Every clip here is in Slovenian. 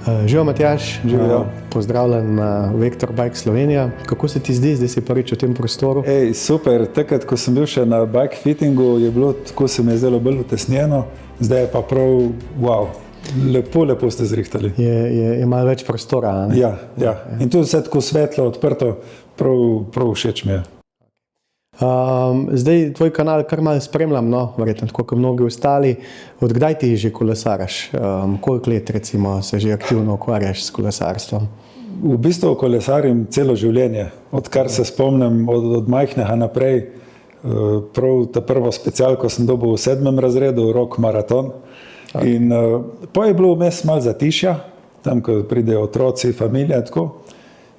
Živijo, Matjaž, Živijo. Pozdravljen na Vektor Bike Slovenija. Kako se ti zdi, zdaj si prvič v tem prostoru? Super, takrat, ko sem bil še na bike fittingu, je bilo tako, se mi je zdelo bolj utesnjeno, zdaj je pa prav, wow, lepo ste zrihtali. Je malo več prostora, ne? Ja. In tu je vse tako svetlo, odprto, prav všeč mi je. Zdaj tvoj kanal kar malo spremljam, no, verjetno tako kot mnogi ostali. Od kdaj ti že kolesaraš? Koliko let recimo se že aktivno ukvarjaš s kolesarstvom? V bistvu kolesarim celo življenje, odkar se spomnim od majhnega naprej. Prav ta prvo specialko sem dobil v 7. razredu, rock maraton. In pa je bilo vmes malo zatišja, tam ko pridejo otroci, familija, tako.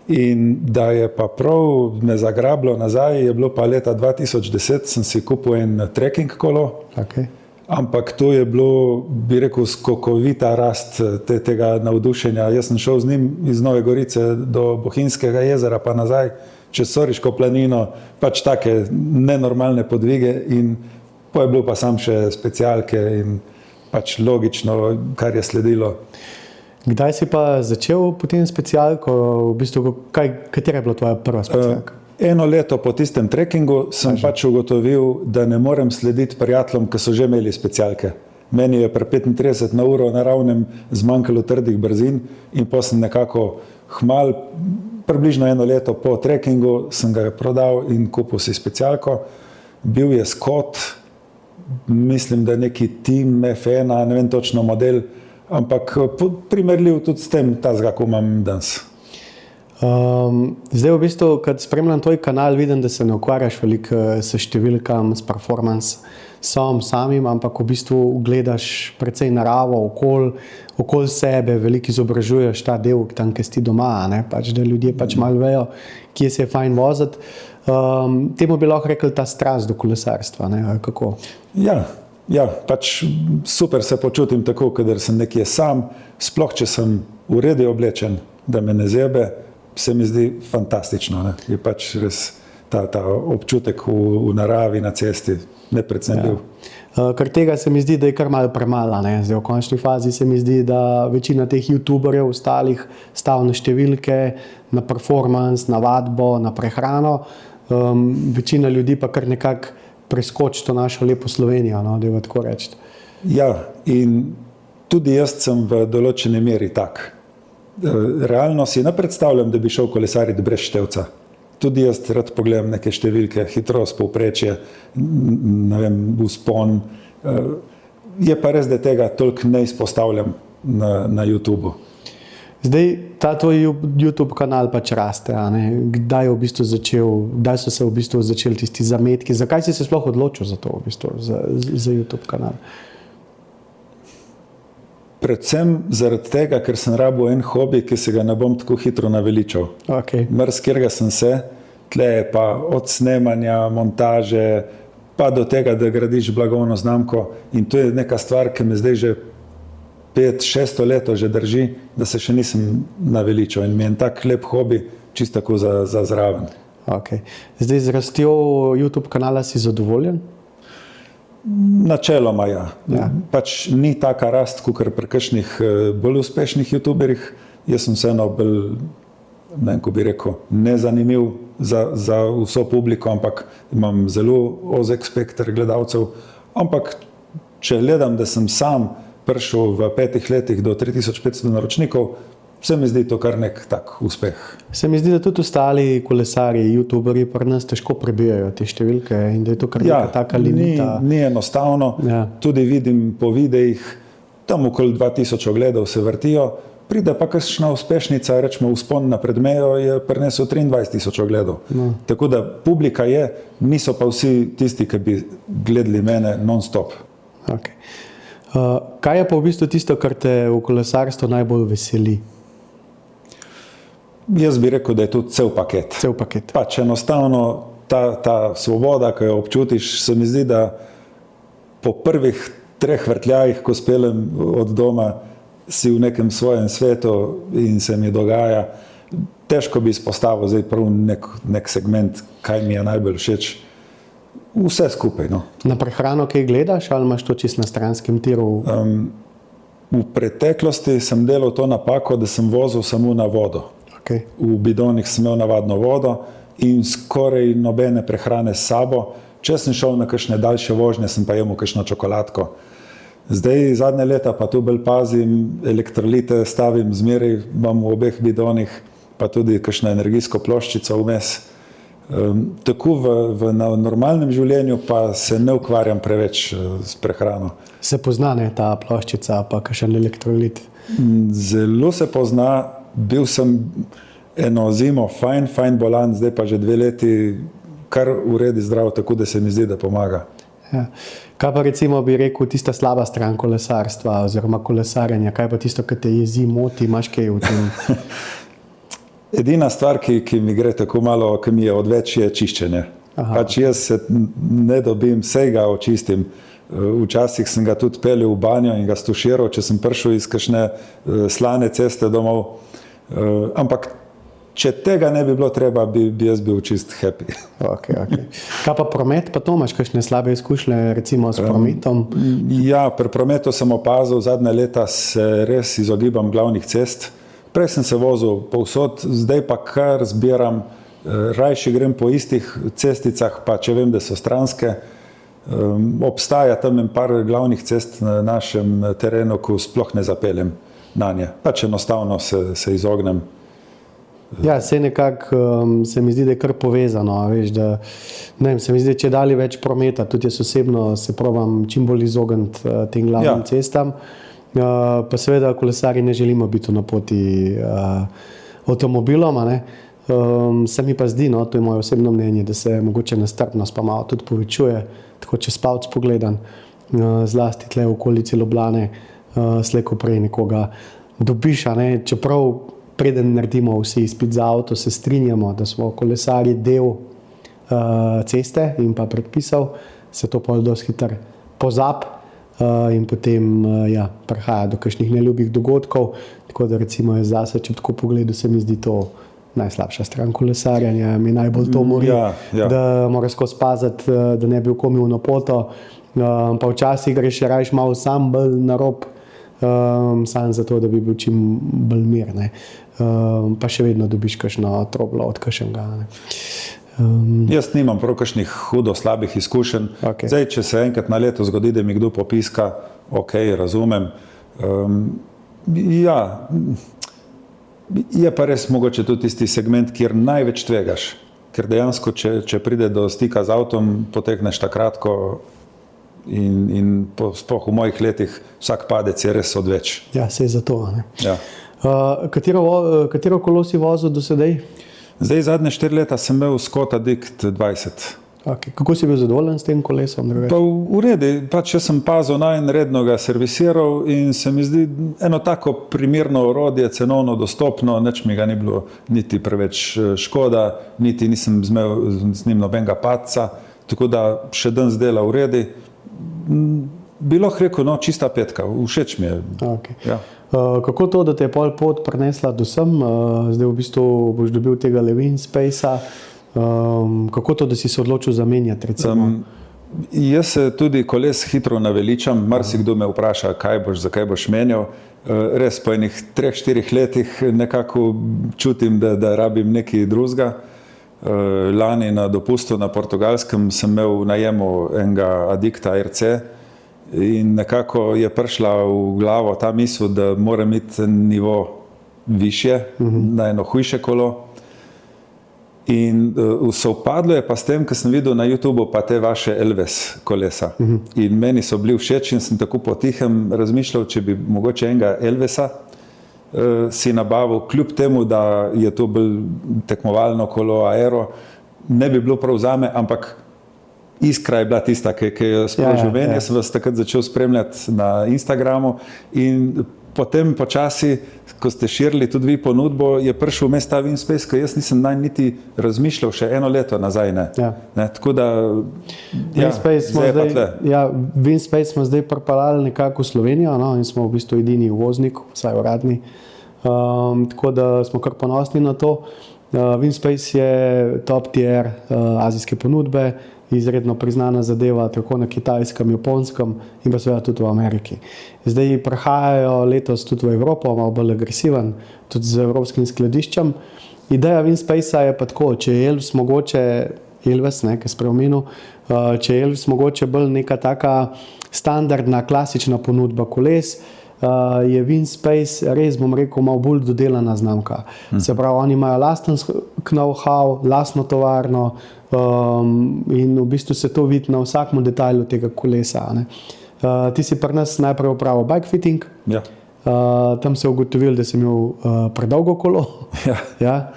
In da je pa prav me zagrablo nazaj, je bilo pa leta 2010, sem si kupil en trekking kolo. Okay. Ampak to je bilo, bi rekel, skokovita rast tega navdušenja. Jaz sem šel z njim iz Nove Gorice do Bohinjskega jezera pa nazaj, čez Soriško planino, pač take nenormalne podvige in pa je bilo pa sam še specialke in pač logično, kar je sledilo. Kdaj si pa začel potem specialko? V bistvu, katera je bila tvoja prva specialka? Eno leto po tistem trekkingu sem pač ugotovil, da ne morem slediti prijateljem, ki so že imeli specialke. Meni je pri 35 na uro na ravnem zmanjkalo trdih brzin in pa sem nekako hmal, približno eno leto po trekkingu sem ga prodal in kupil si specialko. Bil je Scott, mislim, da neki Team F1, ne vem točno model, ampak primerljiv tudi s tem tazga, ko imam danes. Zdaj v bistvu, kad spremljam tvoj kanal, vidim, da se ne ukvarjaš veliko s številkam, s performanceom samim, ampak v bistvu gledaš precej naravo, okoli sebe, veliko izobražuješ ta del, tam, kjer si doma, ne? Pač, da ljudje pač malo vejo, kje se je fajn voziti. Temu bi lahko rekli ta strast do kolesarstva, ne? Ali kako? Ja, pač super se počutim tako, kadar sem nekje sam, sploh če sem v redu oblečen, da me ne zebe, se mi zdi fantastično, ne? Je pač res ta občutek v naravi, na cesti, neprecenljiv. Kar tega se mi zdi, da je kar malo premalo, ne? Zdaj v končni fazi se mi zdi, da večina teh youtuberjev ostalih stavi na številke, na performance, na vadbo, na prehrano. Večina ljudi pa kar nekako preskoči to našo lepo Slovenijo, no, da je tako reči. Ja, in tudi jaz sem v določeni meri tak. Realno si ne predstavljam, da bi šel kolesariti brez števca. Tudi jaz rad pogledam neke številke, hitrost, povprečje, ne vem, vzpon. Je pa res, da tega toliko ne izpostavljam na YouTubu. Zdaj, ta tvoj YouTube kanal pač raste, a ne? Kdaj so se v bistvu začeli tisti zametki? Zakaj si se sploh odločil za to, v bistvu, za YouTube kanal? Predvsem zaradi tega, ker sem rabil en hobi, ki se ga ne bom tako hitro naveličal. Okay. Marsikjerga sem se, tle je pa od snemanja, montaže, pa do tega, da gradiš blagovno znamko in to je neka stvar, ki me zdaj že 5-6 leto že drži, da se še nisem naveličal in mi je en tak lep hobi, čisto tako za zraven. Okay. Zdaj z rastjo YouTube kanala si zadovoljen? Načeloma ja. Pač ni taka rast, kakor pri kakšnih bolj uspešnih youtuberjih. Jaz sem vseeno bolj, ne vem, ko bi rekel, nezanimiv za vso publiko, ampak imam zelo ozek spekter gledalcev. Ampak če gledam, da sem sam prišel v 5 letih do 3500 naročnikov, se mi zdi to kar nek tak uspeh. Se mi zdi, da tudi ostali kolesarji, youtuberji pri nas težko prebijajo te številke in da je to kar neka taka limita. Ni enostavno. Ja. Tudi vidim po videih, tam okoli 2000 ogledov se vrtijo, pride pa kakšna uspešnica, rečemo vzpon na predmejo, je prinesel 23,000 ogledov. No. Tako da publika je, niso pa vsi tisti, ki bi gledali mene non-stop. Okay. Kaj je pa v bistvu tisto, kar te v kolesarstvu najbolj veseli? Jaz bi rekel, da je to cel paket. Cel paket. Pač enostavno ta svoboda, ki jo občutiš, se mi zdi, da po prvih 3 vrtljajih, ko speljem od doma, si v nekem svojem svetu in se mi dogaja. Težko bi izpostavil zdaj prav nek segment, kaj mi je najbolj všeč. Vse skupaj, no. Na prehrano kaj gledaš ali imaš to čisto na stranskem tiru? V preteklosti sem delal to napako, da sem vozil samo na vodo. Okay. V bidonih sem imel navadno vodo in skoraj nobene prehrane s sabo. Če sem šel na kakšne daljše vožnje, sem pa jemal kakšno čokoladko. Zdaj, zadnje leta pa tu bolj pazim, elektrolite stavim zmeraj, imam v obeh bidonih, pa tudi kakšno energijsko ploščico vmes. Tako v normalnem življenju pa se ne ukvarjam preveč s prehrano. Se pozna, ne, ta ploščica, pa kakšen elektrolit? Zelo se pozna. Bil sem eno zimo fajn bolan, zdaj pa že 2 leti kar uredi zdrav, tako da se mi zdi, da pomaga. Ja. Kaj pa recimo bi rekel tista slaba stran kolesarstva oziroma kolesarjenja? Kaj pa tisto, ki te jezi, moti, imaš kaj v tem? Edina stvar, ki mi gre tako malo, ki mi je odveč, je čiščenje. Pač jaz se ne dobim, vsega očistim. Včasih sem ga tudi peljal v banjo in ga stuširal, če sem prišel iz kakšne slane ceste domov. Ampak če tega ne bi bilo treba, bi jaz bil čist happy. Okay. Kaj pa promet, pa to imaš kakšne slabe izkušnje recimo s prometom? Ja, pri prometu sem opazil, zadnje leta se res izogibam glavnih cest. Prej sem se vozil povsod, zdaj pa kar zbiram, rajši grem po istih cesticah, pa če vem, da so stranske. Obstaja tam en par glavnih cest na našem terenu, ko sploh ne zapeljem na nje. Pač enostavno se izognem. Ja, se nekako se mi zdi, da je kar povezano, veš, da ne vem, se mi zdi, če dali več prometa, tudi jaz osebno se probam čim bolj izogniti tem glavnim cestam. Pa seveda kolesarji ne želimo biti na poti avtomobilom, ne. Se mi pa zdi, no, to je moje osebno mnenje, da se mogoče nestrpnost pa malo tudi povečuje, tako čez palec pogledan, zlasti tle v okolici Ljubljane, slej ko prej nekoga dobiš, ne, čeprav preden naredimo vsi izpit za avto, se strinjamo, da smo kolesarji del ceste in pa predpisov, se to pol dosti hitro pozab in potem prihaja do kakšnih neljubih dogodkov, tako da recimo jaz zase, če tako pogledam, se mi zdi to najslabša stran kolesarjanja, mi najbolj to mori, da moraš skozi paziti, da ne bi komil na poto, pa včasih greš rajš malo sam bolj na rob, sam zato, da bi bil čim bolj mir, ne. Pa še vedno dobiš kakšno troblo od kakšnega. Jaz nimam prav kakšnih hudo slabih izkušenj. Okay. Zdaj, če se enkrat na leto zgodi, da mi kdo popiska, ok, razumem. Ja, je pa res mogoče tudi tisti segment, kjer največ tvegaš, ker dejansko, če pride do stika z avtom, potegneš takratko in sploh v mojih letih vsak padec je res odveč. Ja, se je zato, ne. Ja. Katero kolo si vozil do sedaj? Zdaj, zadnje 4 leta sem imel Scott Addict 20. Okay. Kako si bil zadovoljen s tem kolesom? Pa v redu, pač jaz sem pazil redno ga servisiral in se mi zdi eno tako primerno orodje, cenovno dostopno, nič mi ga ni bilo niti preveč škoda, niti nisem imel z njim nobenega padca, tako da še danes dela v redu. Bi lahko rekel, no, čista petka, všeč mi je. Okay. Ja. Kako to, da te je pol pot prinesla do sem, zdaj v bistvu boš dobil tega Levinspacea, kako to, da si se odločil zamenjati recimo? Jaz se tudi koles hitro naveličam, marsikdo me vpraša, zakaj boš menjal. Res po enih 3-4 letih nekako čutim, da rabim nekaj drugega. Lani na dopustu na Portugalskem sem imel v najemu enega Addicta RC, in nekako je prišla v glavo ta misel, da moram imeti nivo višje, na eno hujše kolo. In sovpadlo je pa s tem, ker sem videl na YouTubeu pa te vaše Elves kolesa. In meni so bili všeč in sem tako potihem razmišljal, če bi mogoče enega Elvesa si nabavil, kljub temu, da je to bolj tekmovalno kolo, aero, ne bi bilo prav zame, ampak iskra je bila tista, ki je sprožil meni. Jaz sem vas takrat začel spremljati na Instagramu in potem počasi, ko ste širili tudi vi ponudbo, je prišel vmes ta Winspace, ki jaz nisem niti razmišljal še 1 leto nazaj. Ne, tako da Winspace smo zdaj pripeljali nekako v Slovenijo, no, in smo v bistvu edini uvoznik, vsaj uradni, tako da smo kar ponosni na to. Winspace je top tier azijske ponudbe, izredno priznana zadeva tako na Kitajskem, Japonskem in pa seveda tudi v Ameriki. Zdaj prihajajo letos tudi v Evropo, malo bolj agresiven, tudi z evropskim skladiščem. Ideja Winspace je pa tako, če je Elvis mogoče, ki spremenil, če je Elvis mogoče bolj neka taka standardna, klasična ponudba koles, je Winspace res, bom rekel, malo bolj dodelana znamka. Se pravi, oni imajo lasten know-how, lastno tovarno in v bistvu se to vidi na vsakem detajlu tega kolesa. Ne. Ti si pri nas najprej opravil bike fitting, Ja. Tam se je ugotovil, da sem imel predolgo kolo. Ja.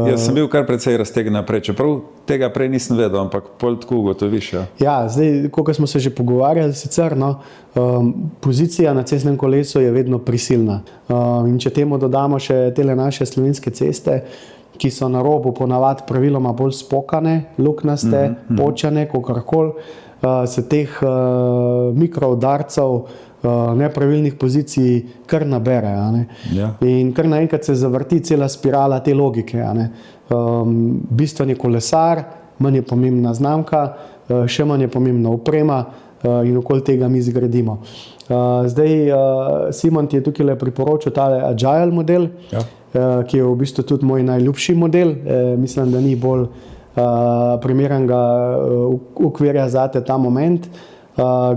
Jaz sem bil kar precej raztegnjen naprej, čeprav tega prej nisem vedel, ampak pol tako ugotoviš. Zdaj, kot smo se že pogovarjali, sicer, pozicija na cestnem kolesu je vedno prisilna. In če temu dodamo še tele naše slovenske ceste, ki so na robu ponavadi praviloma bolj spokane, luknaste, počane, kakorkoli, se teh mikroudarcev, nepravilnih pozicij kar nabere. Ja. In kar naenkrat se zavrti cela spirala te logike. Bistven je kolesar, manj je pomembna znamka, še manj je pomembna oprema in okoli tega mi zgradimo. Zdaj, Simon ti je tukaj priporočil tale Agile model, ki je v bistvu tudi moj najljubši model. Mislim, da ni bolj primernega okvirja zate ta moment.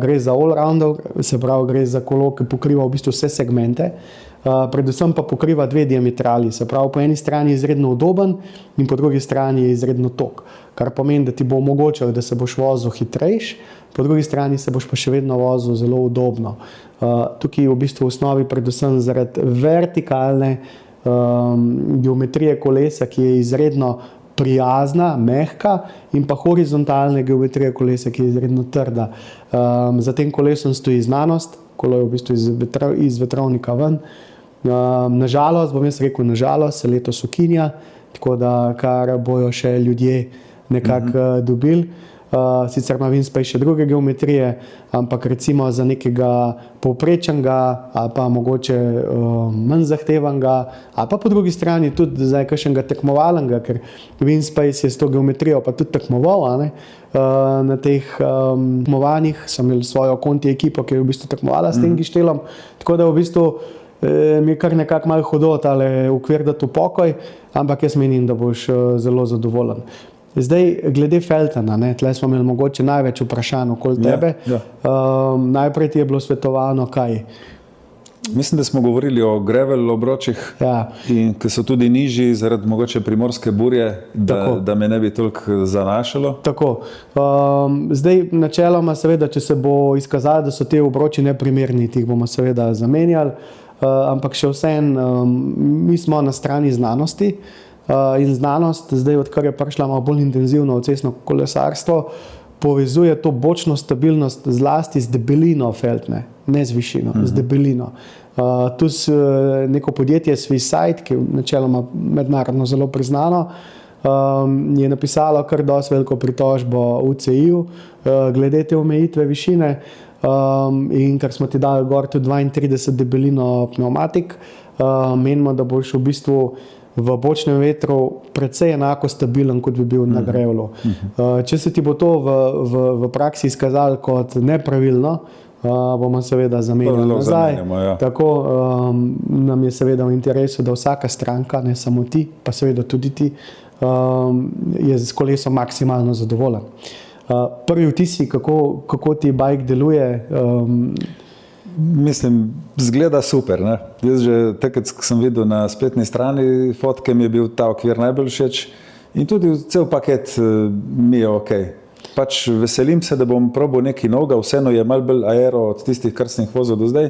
Gre za all-rounder, se pravi, gre za kolo, ki pokriva v bistvu vse segmente, predvsem pa pokriva dve diametrali, se pravi, po eni strani je izredno udoben in po drugi strani je izredno tok, kar pomeni, da ti bo omogočal, da se boš vozil hitrejš, po drugi strani se boš pa še vedno vozil zelo udobno. Tukaj v bistvu v osnovi predvsem zaradi vertikalne geometrije kolesa, ki je izredno prijazna, mehka, in pa horizontalne geometrije kolesa, ki je izredno trda. Za tem kolesom stoji znanost, kolo je v bistvu iz vetrovnika ven. Nažalost, bom jaz rekel, nažalost, se letos ukinja, tako da kar bojo še ljudje nekako dobili. Sicer ima Winspace še druge geometrije, ampak recimo za nekega povprečnega ali pa mogoče manj zahtevanega, ali pa po drugi strani tudi za kakšnega tekmovalnega, ker Winspace je s to geometrijo pa tudi tekmoval. Na teh tekmovanjih so imeli svojo konti ekipo, ki je v bistvu tekmovala s tem gištelom, tako da v bistvu mi je kar nekako malo hudo tale okvir dati v pokoj, ampak jaz menim, da boš zelo zadovoljen. Zdaj, glede Feltona, tle smo imeli mogoče največ vprašanj okoli tebe. Najprej ti je bilo svetovano kaj? Mislim, da smo govorili o gravel obročih, ki so tudi nižji zaradi mogoče primorske burje, da me ne bi toliko zanašalo. Tako. Zdaj, načeloma seveda, če se bo izkazalo, da so te obroči neprimerni, tih bomo seveda zamenjali, ampak še vseeno, mi smo na strani znanosti. In znanost, zdaj odkar je prišla malo bolj intenzivno v cestno kolesarstvo, povezuje to bočno stabilnost zlasti z debelino feltne, ne z višino, z debelino. Tu neko podjetje Swisside, ki je načeloma mednarodno zelo priznano, je napisalo kar dosti veliko pritožbo UCI-ju glede te omejitve višine, in ker smo ti dali gor tudi 32 debelino pneumatik, menimo, da boš v bistvu v bočnem vetru precej enako stabilen, kot bi bil na grevlu. Če se ti bo to v praksi izkazalo kot nepravilno, bomo seveda zamenjali nazaj. Tako nam je seveda v interesu, da vsaka stranka, ne samo ti, pa seveda tudi ti, je s kolesom maksimalno zadovoljen. Prvi vtisi, kako ti bike deluje? Mislim, zgleda super. Ne? Jaz že takrat, ko sem videl na spletni strani fotke, mi je bil ta okvir najbolj všeč in tudi cel paket mi je ok. Pač veselim se, da bom probal nekaj novega, vseeno je malo bolj aero od tistih, kar sem jih vozil do zdaj,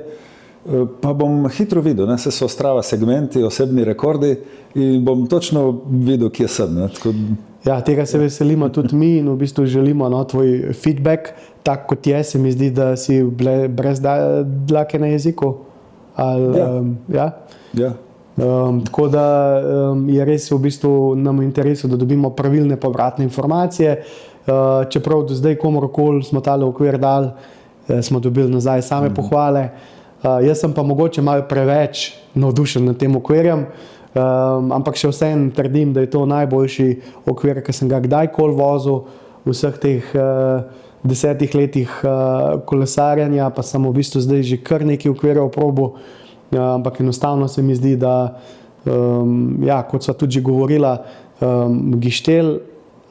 pa bom hitro videl, se so Strava segmenti, osebni rekordi in bom točno videl, kje sem. Tega se veselimo tudi mi in v bistvu želimo tvoj feedback, tak kot je, se mi zdi, da si brez dlake na jeziku. Tako da je res v bistvu nam v interesu, da dobimo pravilne povratne informacije, čeprav do zdaj komorkoli smo tale okvir dali, smo dobili nazaj same pohvale. Jaz sem pa mogoče malo preveč navdušen nad tem okvirjem, ampak še vseeno trdim, da je to najboljši okvir, ki sem ga kdajkoli vozil. vseh teh 10 letih kolesarjenja, pa sem v bistvu zdaj že kar nekaj okvirov probo, ampak enostavno se mi zdi, da ja, kot sva tudi že govorila, gištel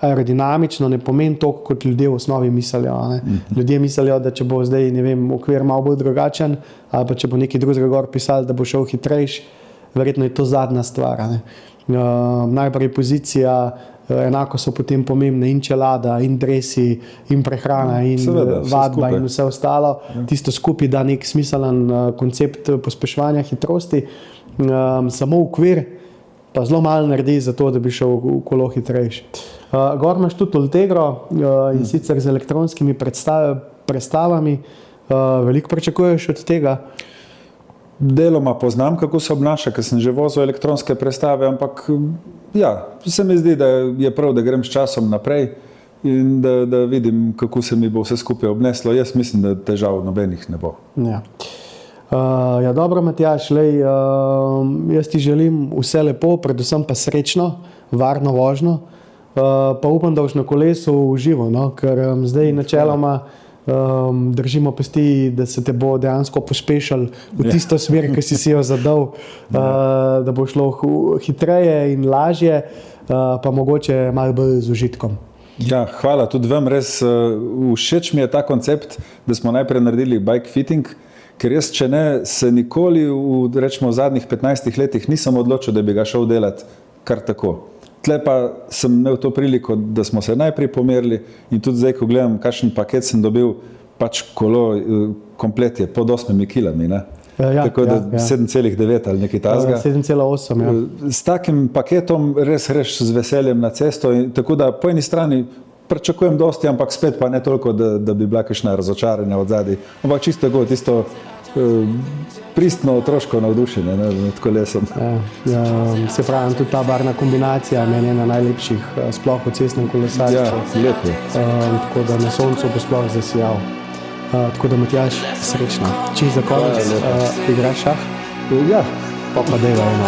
aerodinamično ne pomeni toliko, kot ljudje v osnovi mislijo. Ljudje mislijo, da če bo zdaj, ne vem, okvir malo bolj drugačen, ali pa če bo nekaj drugega gor pisal, da bo šel hitrejši, verjetno je to zadnja stvar. Najprej pozicija, enako so potem pomembne in čelada, in dresi, in prehrana, in seveda, vadba in vse ostalo. Tisto skupaj da nek smiselen koncept pospeševanja hitrosti. Samo okvir pa zelo malo naredi za to, da bi šel v kolo hitrejši. Gor imaš tudi Ultegro in sicer z elektronskimi prestavami. Veliko pričakuješ od tega? Deloma poznam, kako se obnaša, ker sem že vozil elektronske prestave, ampak ja, se mi zdi, da je prav, da grem s časom naprej in da vidim, kako se mi bo vse skupaj obneslo. Jaz mislim, da težav nobenih ne bo. Ja. Ja, dobro, Matjaž, jaz ti želim vse lepo, predvsem pa srečno, varno vožnjo, pa upam, da boš na kolesu užival, no? Ker zdaj načeloma držimo pesti, da se te bo dejansko pospešil v tisto smer, ki si jo zadal, da bo šlo hitreje in lažje, pa mogoče malo bolj z užitkom. Ja, hvala tudi vam, res všeč mi je ta koncept, da smo najprej naredili bike fitting, ker jaz, če ne, se nikoli v zadnjih 15 letih nisem odločil, da bi ga šel delati kar tako. Tle pa sem imel to priliko, da smo se najprej pomerili in tudi zdaj, ko gledam, kakšen paket sem dobil, pač kolo komplet je pod 8 kilami, ne? Ja, tako da 7,9 ali nekaj tazga. 7,8, ja. S takim paketom res greš z veseljem na cesto, tako da po eni strani pričakujem dosti, ampak spet pa ne toliko, da bi bila kakšna razočaranja od zadaj. Ampak čisto tako, tisto pristno otroško navdušenje nad kolesom. Ja, se pravi, tudi ta barvna kombinacija je ena najlepših, sploh v cestnem kolesarstvu. Ja, lepo. Tako da na soncu bo sploh zasijal. Tako da, Matjaž, srečno. Čisto za konec, igraš šah? Ja. Pa deva eno.